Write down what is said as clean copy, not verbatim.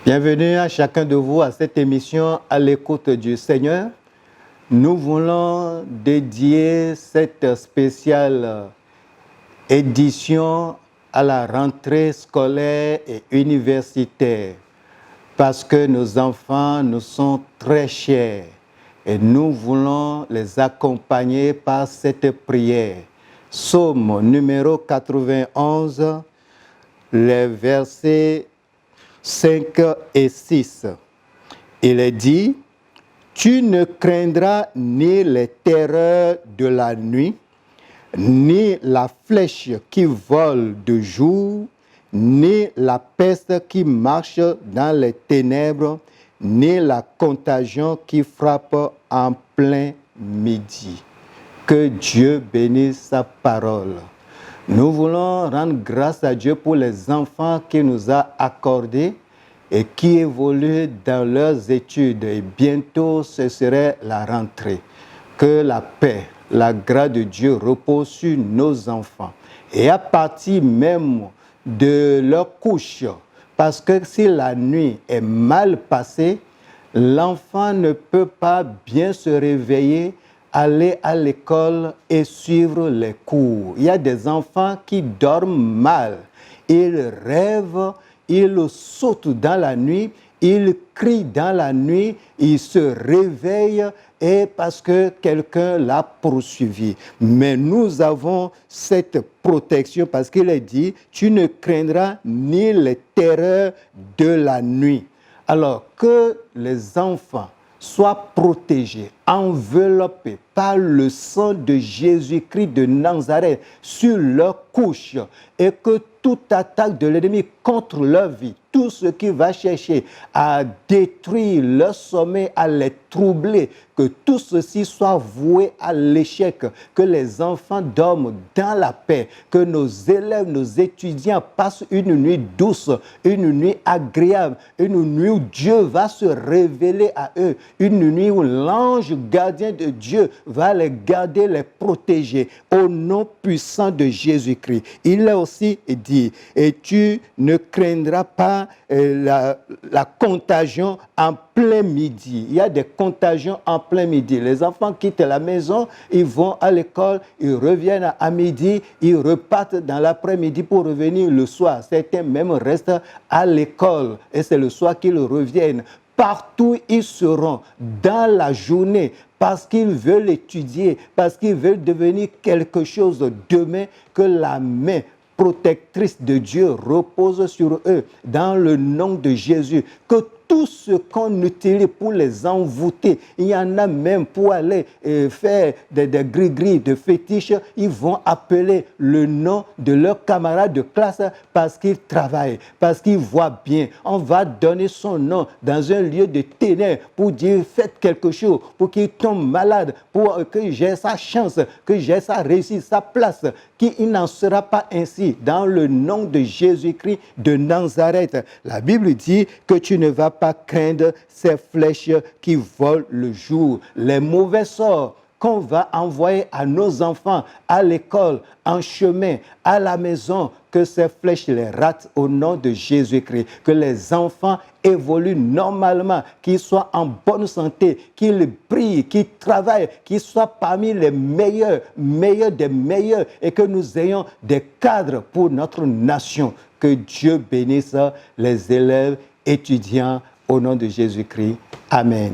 Bienvenue à chacun de vous à cette émission à l'écoute du Seigneur. Nous voulons dédier cette spéciale édition à la rentrée scolaire et universitaire parce que nos enfants nous sont très chers et nous voulons les accompagner par cette prière. Psaume numéro 91, les versets 5 et 6. Il est dit, « Tu ne craindras ni les terreurs de la nuit, ni la flèche qui vole de jour, ni la peste qui marche dans les ténèbres, ni la contagion qui frappe en plein midi. » Que Dieu bénisse sa parole. Nous voulons rendre grâce à Dieu pour les enfants qu'il nous a accordés et qui évoluent dans leurs études. Et bientôt, ce serait la rentrée. Que la paix, la grâce de Dieu repose sur nos enfants. Et à partir même de leur couche, parce que si la nuit est mal passée, l'enfant ne peut pas bien se réveiller, aller à l'école et suivre les cours. Il y a des enfants qui dorment mal. Ils rêvent, ils sautent dans la nuit, ils crient dans la nuit, ils se réveillent et parce que quelqu'un l'a poursuivi. Mais nous avons cette protection parce qu'il est dit, tu ne craindras ni les terreurs de la nuit. Alors que les enfants soient protégés, enveloppés par le sang de Jésus-Christ de Nazareth sur leur couche et que toute attaque de l'ennemi contre leur vie, tout ce qui va chercher à détruire leur sommeil, à les troubler, que tout ceci soit voué à l'échec, que les enfants dorment dans la paix, que nos élèves, nos étudiants passent une nuit douce, une nuit agréable, une nuit où Dieu va se révéler à eux, une nuit où l'ange gardien de Dieu va les garder, les protéger au nom puissant de Jésus-Christ. Il a aussi dit, et tu ne craindras pas la contagion en plein midi. Il y a des contagions en plein midi. Les enfants quittent la maison, ils vont à l'école, ils reviennent à midi, ils repartent dans l'après-midi pour revenir le soir. Certains même restent à l'école et c'est le soir qu'ils reviennent. Partout ils seront dans la journée parce qu'ils veulent étudier, parce qu'ils veulent devenir quelque chose demain, que la main protectrice de Dieu repose sur eux dans le nom de Jésus. Que tout ce qu'on utilise pour les envoûter, il y en a même pour aller faire des gris-gris, de fétiches, ils vont appeler le nom de leur camarade de classe parce qu'ils travaillent, parce qu'ils voient bien. On va donner son nom dans un lieu de ténèbres pour dire faites quelque chose, pour qu'il tombe malade, pour que j'ai sa chance, que j'ai sa réussite, sa place, qu'il n'en sera pas ainsi. Dans le nom de Jésus-Christ de Nazareth, la Bible dit que tu ne vas pas craindre ces flèches qui volent le jour, les mauvais sorts qu'on va envoyer à nos enfants, à l'école, en chemin, à la maison, que ces flèches les ratent au nom de Jésus-Christ, que les enfants évoluent normalement, qu'ils soient en bonne santé, qu'ils brillent, qu'ils travaillent, qu'ils soient parmi les meilleurs, meilleurs des meilleurs, et que nous ayons des cadres pour notre nation. Que Dieu bénisse les élèves, étudiants, au nom de Jésus-Christ. Amen.